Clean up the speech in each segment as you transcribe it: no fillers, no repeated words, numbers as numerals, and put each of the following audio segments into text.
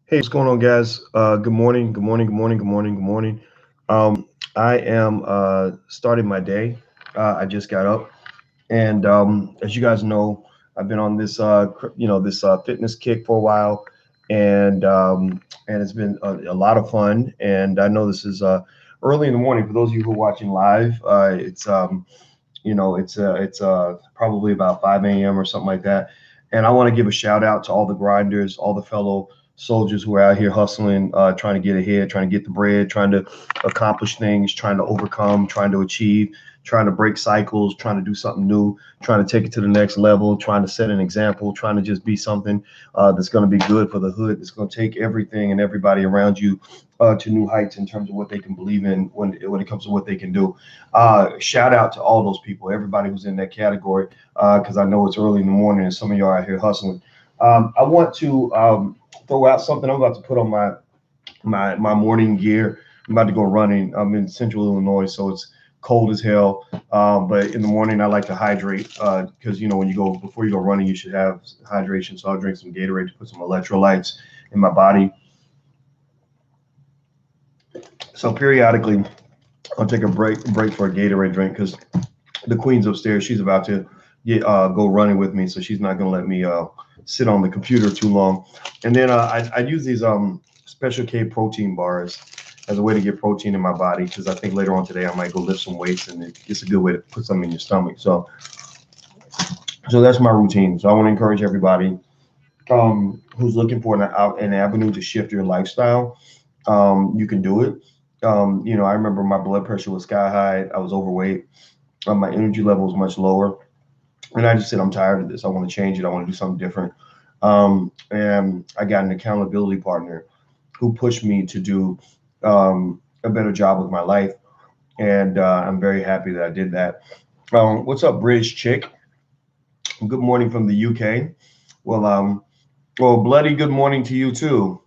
Hey, what's going on, guys? Good morning. Good morning. Good morning. Good morning. Good morning. I am starting my day. I just got up, and as you guys know, I've been on this this fitness kick for a while, and it's been a lot of fun. And I know this is early in the morning for those of you who are watching live. It's probably about 5 a.m. or something like that. And I want to give a shout out to all the grinders, all the fellow soldiers who are out here hustling, trying to get ahead, trying to get the bread, trying to accomplish things, trying to overcome, trying to achieve, trying to break cycles, trying to do something new, trying to take it to the next level, trying to set an example, trying to just be something that's going to be good for the hood, that's going to take everything and everybody around you to new heights in terms of what they can believe in when it comes to what they can do. Shout out to all those people, everybody who's in that category, because I know it's early in the morning and some of y'all are out here hustling. I want to throw out something. I'm about to put on my morning gear. I'm about to go running. I'm in Central Illinois, so it's cold as hell. But in the morning, I like to hydrate because when you go before you go running, you should have hydration. So I'll drink some Gatorade to put some electrolytes in my body. So periodically, I'll take a break for a Gatorade drink because the queen's upstairs. She's about to go running with me, so she's not going to let me sit on the computer too long. And then I use these Special K protein bars as a way to get protein in my body because I think later on today I might go lift some weights, and it's a good way to put something in your stomach. So that's my routine. So I want to encourage everybody who's looking for an avenue to shift your lifestyle. You can do it. I remember my blood pressure was sky high. I was overweight. My energy level was much lower, and I just said, I'm tired of this. I want to change it. I want to do something different. And I got an accountability partner who pushed me to do a better job with my life, and I'm very happy that I did that. What's up, British chick? Good morning from the UK. Well, bloody good morning to you too.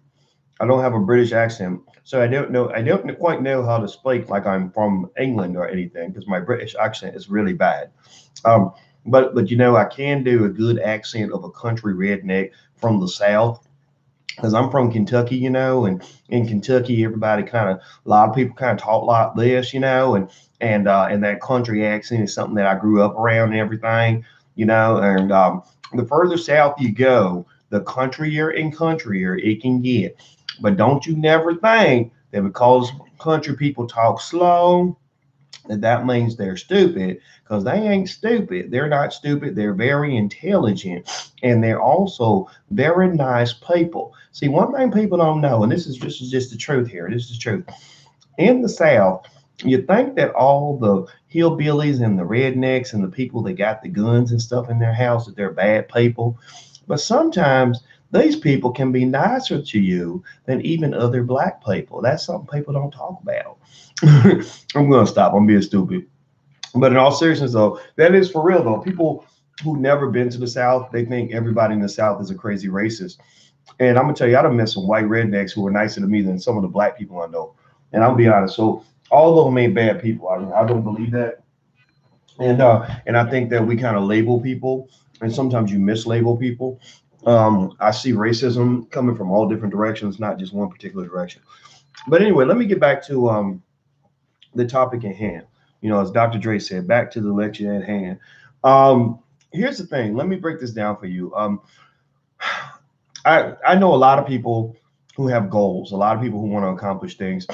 I don't have a British accent, so I don't quite know how to speak like I'm from England or anything because my British accent is really bad. Um, but I can do a good accent of a country redneck from the South because I'm from Kentucky, and in Kentucky, everybody a lot of people kind of talk like this, and that country accent is something that I grew up around and everything, and the further south you go, the countryer it can get. But don't you never think that because country people talk slow, that means they're stupid, because they ain't stupid. They're not stupid. They're very intelligent, and they're also very nice people. See, one thing people don't know, and this is just the truth here. This is the truth. In the South, you think that all the hillbillies and the rednecks and the people that got the guns and stuff in their house that they're bad people, but sometimes these people can be nicer to you than even other black people. That's something people don't talk about. I'm gonna stop. I'm being stupid. But in all seriousness, though, that is for real though. People who never been to the South, they think everybody in the South is a crazy racist. And I'm gonna tell you, I done met some white rednecks who are nicer to me than some of the black people I know. And I'll be honest. So all of them ain't bad people. I don't believe that. And I think that we kind of label people, and sometimes you mislabel people. I see racism coming from all different directions, not just one particular direction. But anyway, let me get back to the topic at hand. As Dr. Dre said, back to the lecture at hand. Um, Here's the thing. Let me break this down for you. I know a lot of people who have goals, a lot of people who want to accomplish things,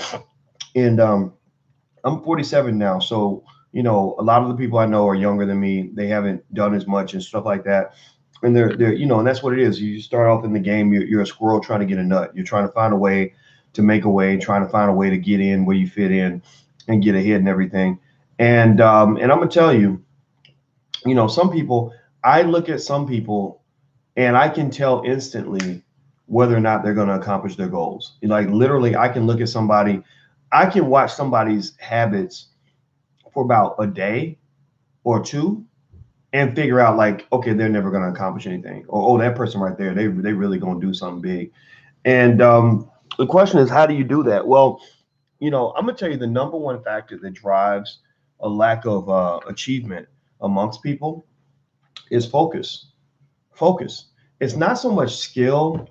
and I'm 47 now, so a lot of the people I know are younger than me. They haven't done as much and stuff like that, and they're and that's what it is. You start off in the game, you're a squirrel trying to get a nut. You're trying to find a way to make a way, trying to find a way to get in where you fit in and get ahead and everything. And I'm gonna tell you, some people. I look at some people and I can tell instantly whether or not they're going to accomplish their goals. Like literally, I can look at somebody, I can watch somebody's habits for about a day or two and figure out like, okay, they're never going to accomplish anything, or oh, that person right there, they really going to do something big. And the question is, how do you do that? Well, I'm gonna tell you the number one factor that drives a lack of achievement amongst people is focus. Focus. It's not so much skill.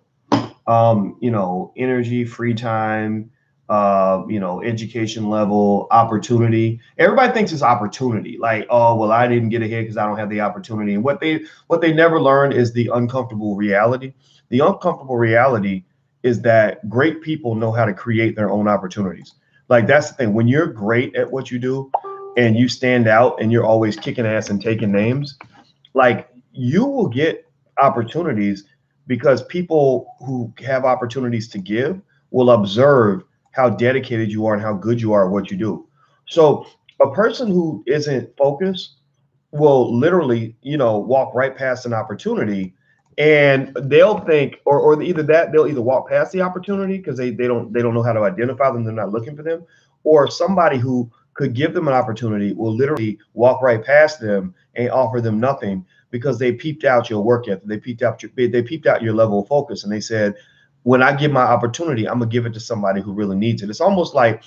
energy, free time, education level, opportunity. Everybody thinks it's opportunity. Like, oh, well, I didn't get ahead because I don't have the opportunity. And what they never learn is the uncomfortable reality. The uncomfortable reality is that great people know how to create their own opportunities. Like that's the thing. When you're great at what you do and you stand out and you're always kicking ass and taking names, like you will get opportunities because people who have opportunities to give will observe how dedicated you are and how good you are at what you do. So a person who isn't focused will literally, walk right past an opportunity and they'll think, or either that they'll either walk past the opportunity because they don't know how to identify them, they're not looking for them, or somebody who could give them an opportunity will literally walk right past them and offer them nothing because they peeped out your work ethic, they peeped out your level of focus, and they said, when I give my opportunity, I'm gonna give it to somebody who really needs it. It's almost like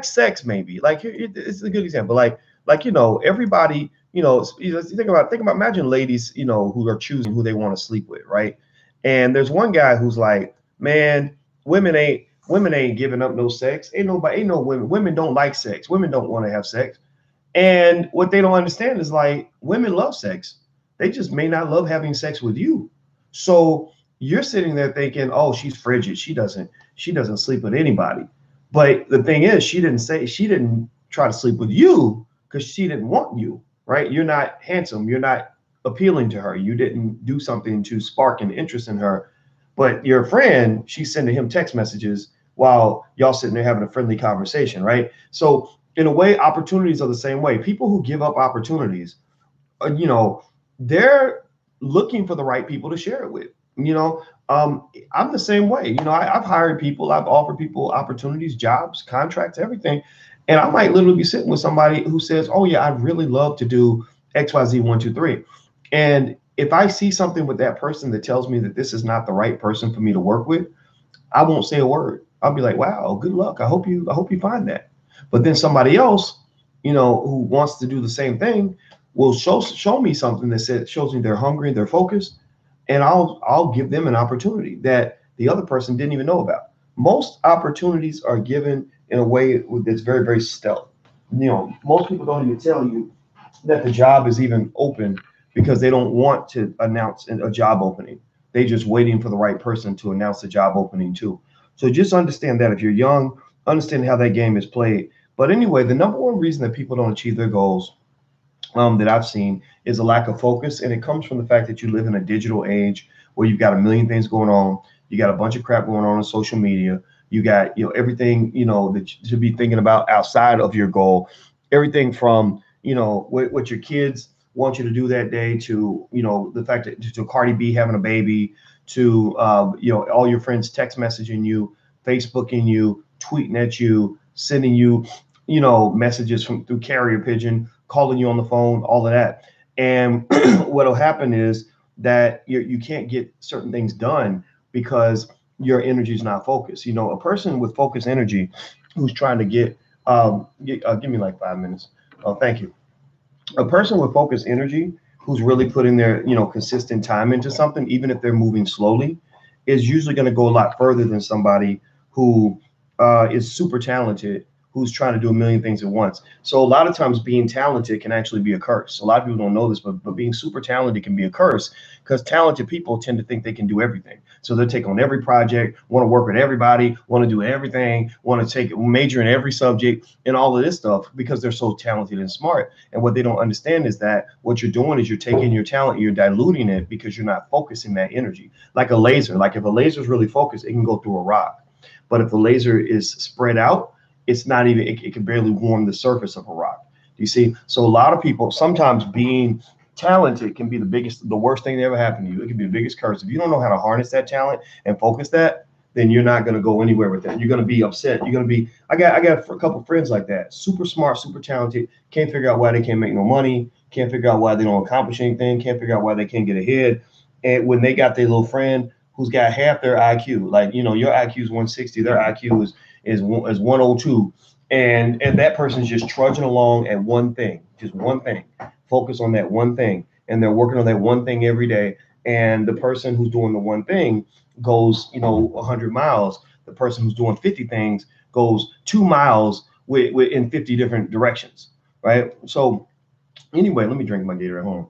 sex, maybe. Like it's a good example. Like everybody, think about imagine ladies, who are choosing who they want to sleep with, right? And there's one guy who's like, man, women ain't giving up no sex. Ain't no women don't like sex. Women don't want to have sex. And what they don't understand is like women love sex. They just may not love having sex with you. So you're sitting there thinking, oh, she's frigid. She doesn't sleep with anybody. But the thing is, she didn't try to sleep with you because she didn't want you, right? You're not handsome. You're not appealing to her. You didn't do something to spark an interest in her. But your friend, she's sending him text messages while y'all sitting there having a friendly conversation, right? So in a way, opportunities are the same way. People who give up opportunities, uh, you know, they're looking for the right people to share it with. I'm the same way. I've hired people, I've offered people opportunities, jobs, contracts, everything. And I might literally be sitting with somebody who says, oh, yeah, I'd really love to do XYZ 1, 2, 3. And if I see something with that person that tells me that this is not the right person for me to work with, I won't say a word. I'll be like, wow, good luck. I hope you find that. But then somebody else, who wants to do the same thing will show me something that shows me they're hungry, they're focused, and I'll give them an opportunity that the other person didn't even know about. Most opportunities are given in a way that's very, very stealth. Most people don't even tell you that the job is even open because they don't want to announce a job opening. They just waiting for the right person to announce the job opening too. So just understand that if you're young, understand how that game is played. But anyway, the number one reason that people don't achieve their goals, that I've seen, is a lack of focus, and it comes from the fact that you live in a digital age where you've got a million things going on. You got a bunch of crap going on social media. You got everything that you should be thinking about outside of your goal. Everything from what your kids want you to do that day to the fact that to Cardi B having a baby to all your friends text messaging you, Facebooking you, tweeting at you, sending you messages through carrier pigeon, calling you on the phone, all of that. And what'll happen is that you can't get certain things done because your energy is not focused. A person with focused energy who's trying to give me like 5 minutes. Oh, thank you. A person with focused energy who's really putting their consistent time into something, even if they're moving slowly, is usually going to go a lot further than somebody who is super talented, who's trying to do a million things at once. So a lot of times being talented can actually be a curse. A lot of people don't know this, but being super talented can be a curse because talented people tend to think they can do everything. So they'll take on every project, want to work with everybody, want to do everything, want to take major in every subject and all of this stuff because they're so talented and smart. And what they don't understand is that what you're doing is you're taking your talent, you're diluting it because you're not focusing that energy. Like a laser, like if a laser is really focused, it can go through a rock. But if the laser is spread out, it's not even, it can barely warm the surface of a rock. You see? So a lot of people, sometimes being talented can be the worst thing that ever happened to you. It can be the biggest curse. If you don't know how to harness that talent and focus that, then you're not going to go anywhere with that. You're going to be upset. You're going to be, I got a couple of friends like that, super smart, super talented, can't figure out why they can't make no money, can't figure out why they don't accomplish anything, can't figure out why they can't get ahead. And when they got their little friend who's got half their IQ, like, your IQ is 160, their IQ is 102, and that person's just trudging along at one thing, just one thing, focus on that one thing, and they're working on that one thing every day. And the person who's doing the one thing goes, 100 miles. The person who's doing 50 things goes 2 miles in 50 different directions, right? So anyway, let me drink my Gator at home.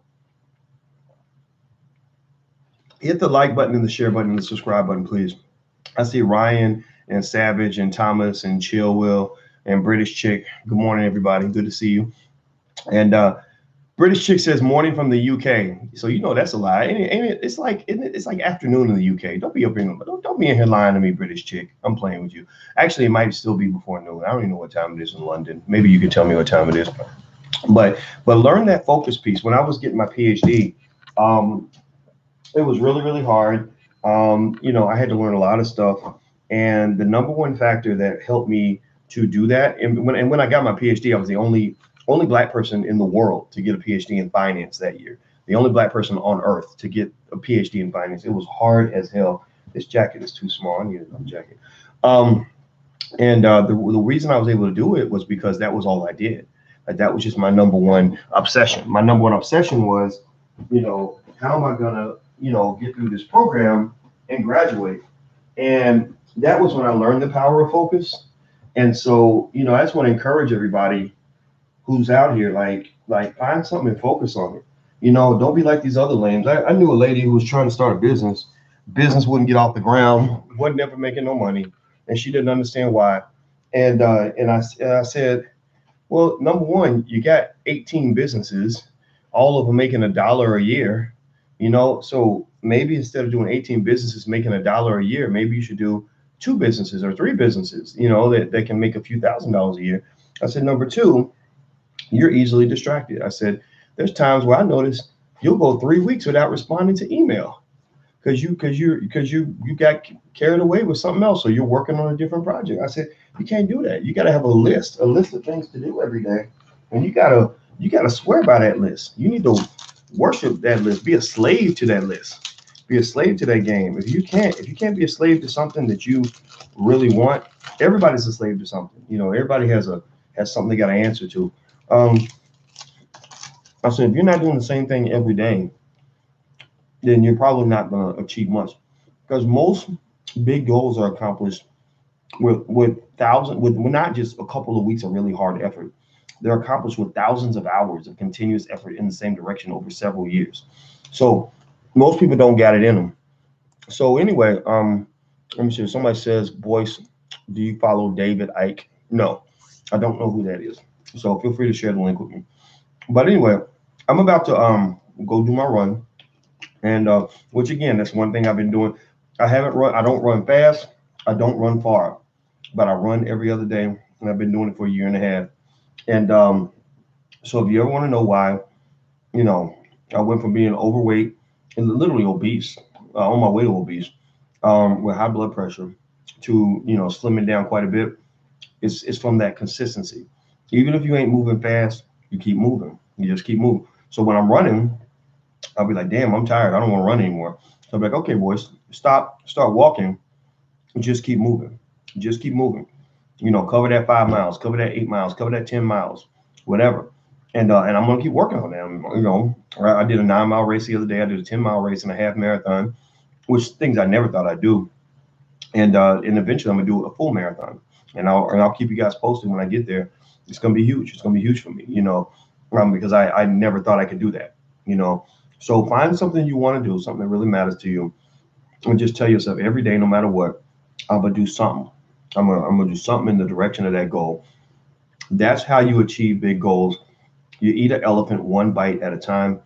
Hit the like button and the share button and the subscribe button, please. I see Ryan and Savage and Thomas and Chill Will and British Chick. Good morning, everybody. Good to see you. And British Chick says morning from the UK. So that's a lie. It's like afternoon in the UK. Don't be up in don't be in here lying to me, British Chick. I'm playing with you. Actually, it might still be before noon. I don't even know what time it is in London. Maybe you can tell me what time it is. But learn that focus piece. When I was getting my PhD, it was really, really hard. I had to learn a lot of stuff. And the number one factor that helped me to do that, and when I got my PhD, I was the only Black person in the world to get a PhD in finance that year. The only Black person on earth to get a PhD in finance. It was hard as hell. This jacket is too small. I need another jacket. And the reason I was able to do it was because that was all I did. Like, that was just my number one obsession. My number one obsession was, how am I gonna, get through this program and graduate? And that was when I learned the power of focus. And so, I just want to encourage everybody who's out here, like find something and focus on it. Don't be like these other lames. I knew a lady who was trying to start a business. Business wouldn't get off the ground, wasn't ever making no money, and she didn't understand why. And I said, well, number one, you got 18 businesses, all of them making $1 a year. So maybe instead of doing 18 businesses making $1 a year, maybe you should do 2 businesses or 3 businesses, that can make a few $1,000s a year. I said, number two, you're easily distracted. I said, there's times where I notice you'll go 3 weeks without responding to email because you got carried away with something else, or you're working on a different project. I said, you can't do that. You got to have a list of things to do every day, and you gotta swear by that list. You need to worship that list. Be a slave to that list. Be a slave to that game. If you can't be a slave to something that you really want, everybody's a slave to something. Everybody has something they got to answer to. I said, if you're not doing the same thing every day, then you're probably not going to achieve much, because most big goals are accomplished with not just a couple of weeks of really hard effort. They're accomplished with thousands of hours of continuous effort in the same direction over several years. So most people don't got it in them. So anyway, let me see. Somebody says, Boyce, do you follow David Icke? No, I don't know who that is. So feel free to share the link with me. But anyway, I'm about to go do my run. And which again, that's one thing I've been doing. I don't run fast. I don't run far, but I run every other day. And I've been doing it for a year and a half. And so if you ever want to know why, I went from being overweight and literally obese, on my way to obese, with high blood pressure, to, slimming down quite a bit. It's from that consistency. Even if you ain't moving fast, you keep moving. You just keep moving. So when I'm running, I'll be like, damn, I'm tired. I don't want to run anymore. So I'll be like, okay, boys, start walking. Just keep moving. Just keep moving. Cover that 5 miles, cover that 8 miles, cover that 10 miles, whatever. And I'm going to keep working on that. I did a 9-mile race the other day. I did a 10-mile race and a half marathon, which things I never thought I'd do. And eventually I'm going to do a full marathon. And I'll keep you guys posted when I get there. It's going to be huge. It's going to be huge for me, because I never thought I could do that, So find something you want to do, something that really matters to you, and just tell yourself every day, no matter what, I'm going to do something. I'm gonna do something in the direction of that goal. That's how you achieve big goals. You eat an elephant one bite at a time.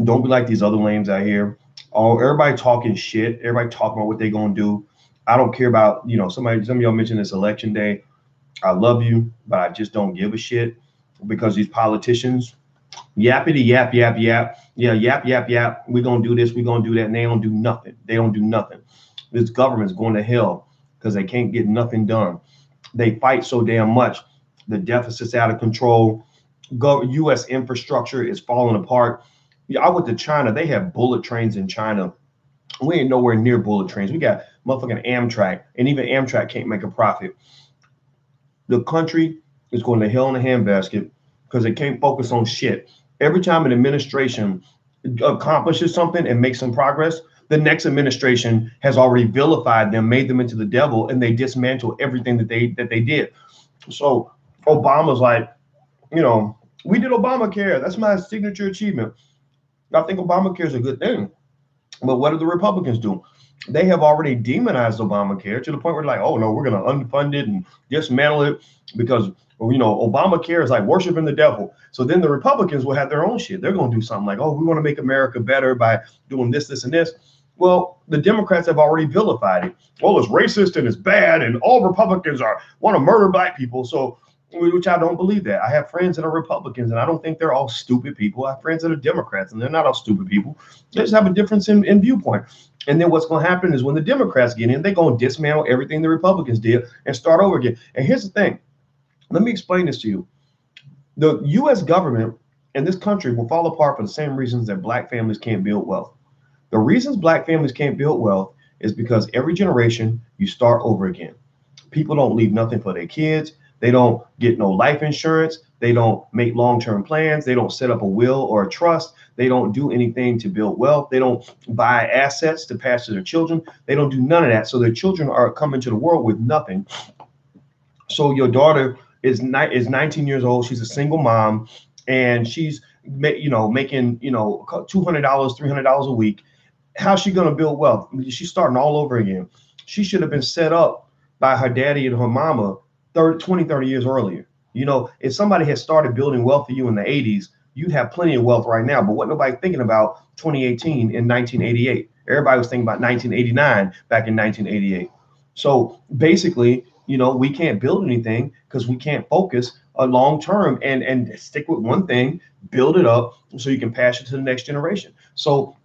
Don't be like these other lames out here. Everybody talking shit. Everybody talking about what they're gonna do. I don't care about, some of y'all mentioned this election day. I love you, but I just don't give a shit, because these politicians, yappity yap yap yap, yeah, yap yap yap. We're gonna do this, we're gonna do that, and they don't do nothing. They don't do nothing. This government's going to hell because they can't get nothing done. They fight so damn much. The deficit's out of control. U.S. infrastructure is falling apart. I went to China. They have bullet trains in China. We ain't nowhere near bullet trains. We got motherfucking Amtrak, and even Amtrak can't make a profit. The country is going to hell in a handbasket because they can't focus on shit. Every time an administration accomplishes something and makes some progress, the next administration has already vilified them, made them into the devil, and they dismantle everything that they did. So Obama's like, we did Obamacare. That's my signature achievement. I think Obamacare is a good thing. But what do the Republicans do? They have already demonized Obamacare to the point where they're like, oh no, we're going to unfund it and dismantle it because Obamacare is like worshiping the devil. So then the Republicans will have their own shit. They're going to do something like, oh, we want to make America better by doing this, this, and this. Well, the Democrats have already vilified it. Well, it's racist and it's bad, and all Republicans want to murder black people. So, which I don't believe that. I have friends that are Republicans, and I don't think they're all stupid people. I have friends that are Democrats, and they're not all stupid people. They just have a difference in viewpoint. And then what's going to happen is when the Democrats get in, they're going to dismantle everything the Republicans did and start over again. And here's the thing. Let me explain this to you. The U.S. government and this country will fall apart for the same reasons that black families can't build wealth. The reasons black families can't build wealth is because every generation you start over again. People don't leave nothing for their kids. They don't get no life insurance. They don't make long-term plans. They don't set up a will or a trust. They don't do anything to build wealth. They don't buy assets to pass to their children. They don't do none of that. So their children are coming to the world with nothing. So your daughter is 19 years old. She's a single mom, and she's making $200, $300 a week. How's she going to build wealth? She's starting all over again. She should have been set up by her daddy and her mama 20, 30 years earlier. If somebody had started building wealth for you in the 80s, you'd have plenty of wealth right now. But what nobody thinking about 2018 in 1988? Everybody was thinking about 1989 back in 1988. So basically, we can't build anything because we can't focus a long term and stick with one thing, build it up so you can pass it to the next generation. So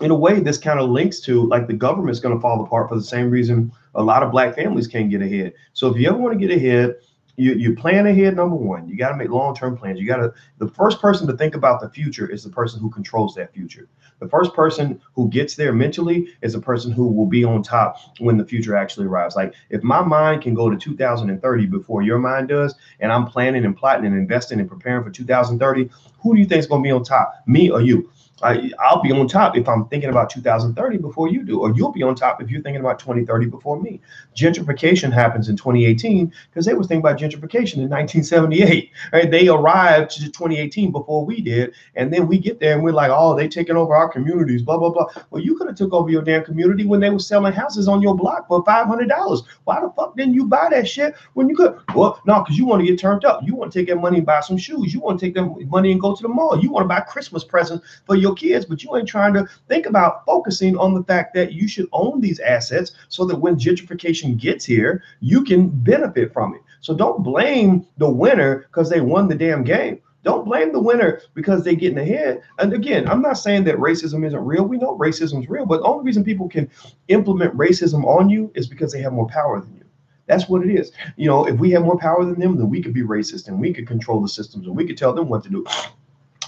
in a way, this kind of links to like the government's going to fall apart for the same reason a lot of black families can't get ahead. So if you ever want to get ahead, you plan ahead. Number one, you got to make long-term plans. The first person to think about the future is the person who controls that future. The first person who gets there mentally is the person who will be on top when the future actually arrives. Like if my mind can go to 2030 before your mind does, and I'm planning and plotting and investing and preparing for 2030, who do you think is going to be on top, me or you? I'll be on top if I'm thinking about 2030 before you do, or you'll be on top if you're thinking about 2030 before me. Gentrification happens in 2018 because they was thinking about gentrification in 1978. Right? They arrived to 2018 before we did, and then we get there and we're like, oh, they taking over our communities, blah, blah, blah. Well, you could have took over your damn community when they were selling houses on your block for $500. Why the fuck didn't you buy that shit when you could? Well, no, because you want to get turned up. You want to take that money and buy some shoes. You want to take that money and go to the mall. You want to buy Christmas presents for your kids, but you ain't trying to think about focusing on the fact that you should own these assets so that when gentrification gets here, you can benefit from it. So don't blame the winner because they won the damn game. Don't blame the winner because they're getting ahead. And again, I'm not saying that racism isn't real. We know racism is real, but the only reason people can implement racism on you is because they have more power than you. That's what it is. If we have more power than them, then we could be racist and we could control the systems and we could tell them what to do.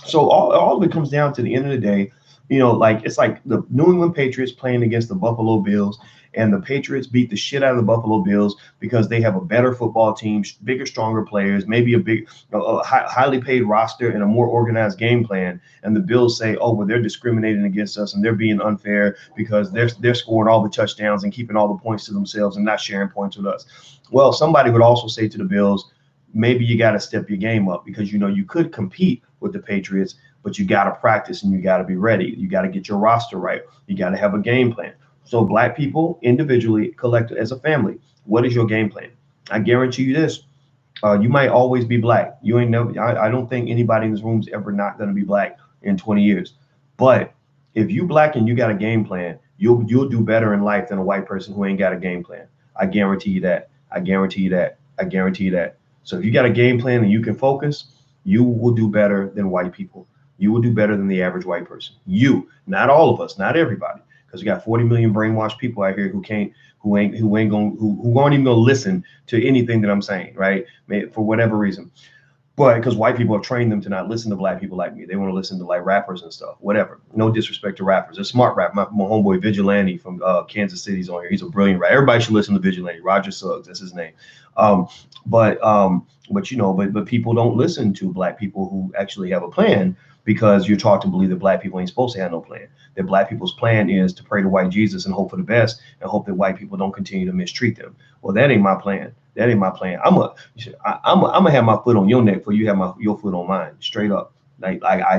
So all of it comes down to the end of the day, it's like the New England Patriots playing against the Buffalo Bills, and the Patriots beat the shit out of the Buffalo Bills because they have a better football team, bigger, stronger players, maybe a highly paid roster and a more organized game plan. And the Bills say, oh, well, they're discriminating against us and they're being unfair because they're scoring all the touchdowns and keeping all the points to themselves and not sharing points with us. Well, somebody would also say to the Bills, maybe you got to step your game up because, you could compete with the Patriots, but you got to practice and you got to be ready. You got to get your roster right. You got to have a game plan. So black people individually, collectively as a family, what is your game plan? I guarantee you this. You might always be black. You ain't never. I don't think anybody in this room is ever not going to be black in 20 years. But if you black and you got a game plan, you'll do better in life than a white person who ain't got a game plan. I guarantee you that. I guarantee you that. I guarantee you that. So if you got a game plan and you can focus, you will do better than white people. You will do better than the average white person. You, not all of us, not everybody, because you got 40 million brainwashed people out here who aren't even gonna listen to anything that I'm saying, right? For whatever reason. But because white people have trained them to not listen to black people like me. They want to listen to like rappers and stuff, whatever. No disrespect to rappers. They're smart rap. My homeboy Vigilante from Kansas City's on here. He's a brilliant rapper. Everybody should listen to Vigilante. Roger Suggs, that's his name. But people don't listen to black people who actually have a plan. because you're taught to believe that black people ain't supposed to have no plan. That black people's plan is to pray to white Jesus and hope for the best and hope that white people don't continue to mistreat them. Well, that ain't my plan. That ain't my plan. I'm gonna have my foot on your neck before you have your foot on mine, straight up.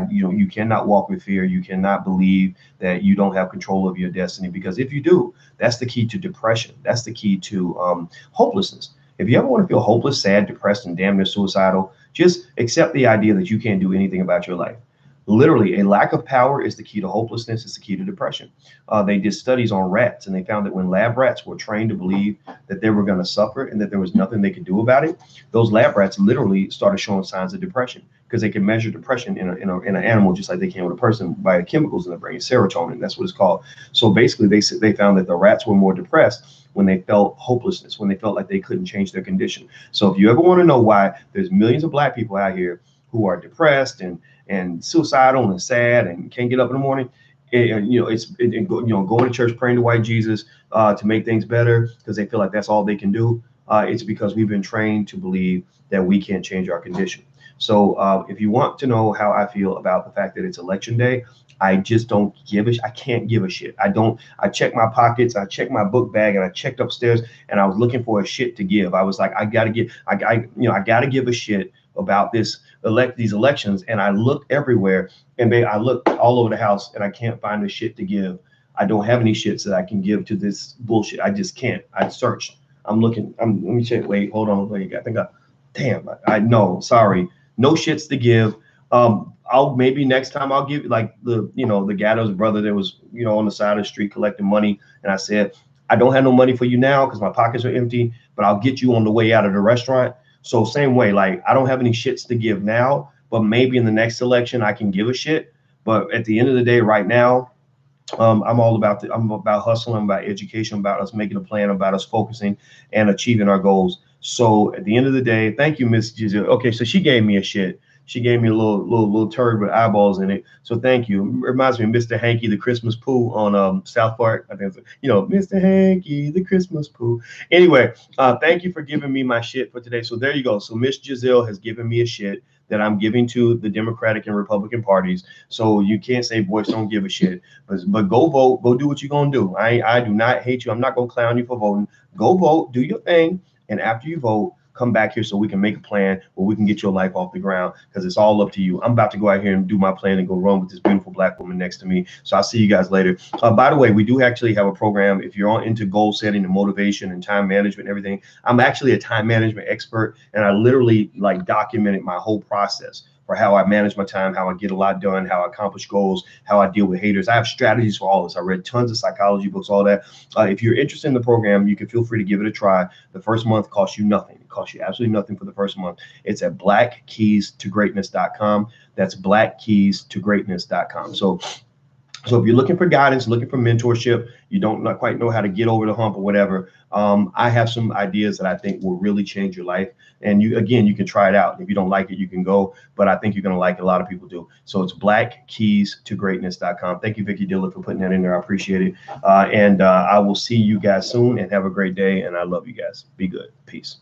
You cannot walk with fear. You cannot believe that you don't have control of your destiny, because if you do, that's the key to depression. That's the key to hopelessness. If you ever want to feel hopeless, sad, depressed, and damn near suicidal, just accept the idea that you can't do anything about your life. Literally, a lack of power is the key to hopelessness. It's the key to depression. They did studies on rats, and they found that when lab rats were trained to believe that they were going to suffer and that there was nothing they could do about it, those lab rats literally started showing signs of depression, because they can measure depression in an animal just like they can with a person by the chemicals in the brain, serotonin. That's what it's called. So basically, they found that the rats were more depressed when they felt hopelessness, when they felt like they couldn't change their condition. So if you ever want to know why there's millions of black people out here who are depressed and suicidal and sad and can't get up in the morning, going to church, praying to white Jesus to make things better because they feel like that's all they can do. It's because we've been trained to believe that we can't change our condition. So if you want to know how I feel about the fact that it's election day, I just don't give I can't give a shit. I checked my pockets, I checked my book bag, and I checked upstairs, and I was looking for a shit to give. I was like, I gotta give a shit about these elections. And I looked everywhere, and I looked all over the house, and I can't find the shit to give. I don't have any shits that I can give to this bullshit. I just can't. I searched. I'm looking. Let me check. Wait, hold on. Wait, I know. Sorry. No shits to give. I'll maybe next time I'll give like the Gatto's brother that was, on the side of the street collecting money. And I said, I don't have no money for you now because my pockets are empty, but I'll get you on the way out of the restaurant. So same way, like I don't have any shits to give now, but maybe in the next election I can give a shit. But at the end of the day, right now, I'm about hustling, I'm about education, about us making a plan, about us focusing and achieving our goals. So at the end of the day, thank you, Miss Giselle. Okay, so she gave me a shit. She gave me a little turd with eyeballs in it. So thank you. It reminds me of Mr. Hanky, the Christmas Pooh on South Park. I think Mr. Hanky, the Christmas Pooh. Anyway, thank you for giving me my shit for today. So there you go. So Miss Giselle has given me a shit that I'm giving to the Democratic and Republican parties. So you can't say Boyce don't give a shit, but go vote, go do what you're gonna do. I do not hate you. I'm not gonna clown you for voting. Go vote, do your thing, and after you vote, come back here so we can make a plan where we can get your life off the ground, because it's all up to you. I'm about to go out here and do my plan and go run with this beautiful black woman next to me. So I'll see you guys later. By the way, we do actually have a program. If you're into goal setting and motivation and time management and everything, I'm actually a time management expert, and I literally documented my whole process for how I manage my time, how I get a lot done, how I accomplish goals, how I deal with haters. I have strategies for all this. I read tons of psychology books, all that. If you're interested in the program, you can feel free to give it a try. The first month costs you nothing. It costs you absolutely nothing for the first month. It's at blackkeystogreatness.com. That's blackkeystogreatness.com. So if you're looking for guidance, looking for mentorship, you don't not quite know how to get over the hump or whatever, I have some ideas that I think will really change your life. And you can try it out. If you don't like it, you can go. But I think you're going to like it. A lot of people do. So it's blackkeystogreatness.com. Thank you, Vicky Dillard, for putting that in there. I appreciate it. And I will see you guys soon, and have a great day. And I love you guys. Be good. Peace.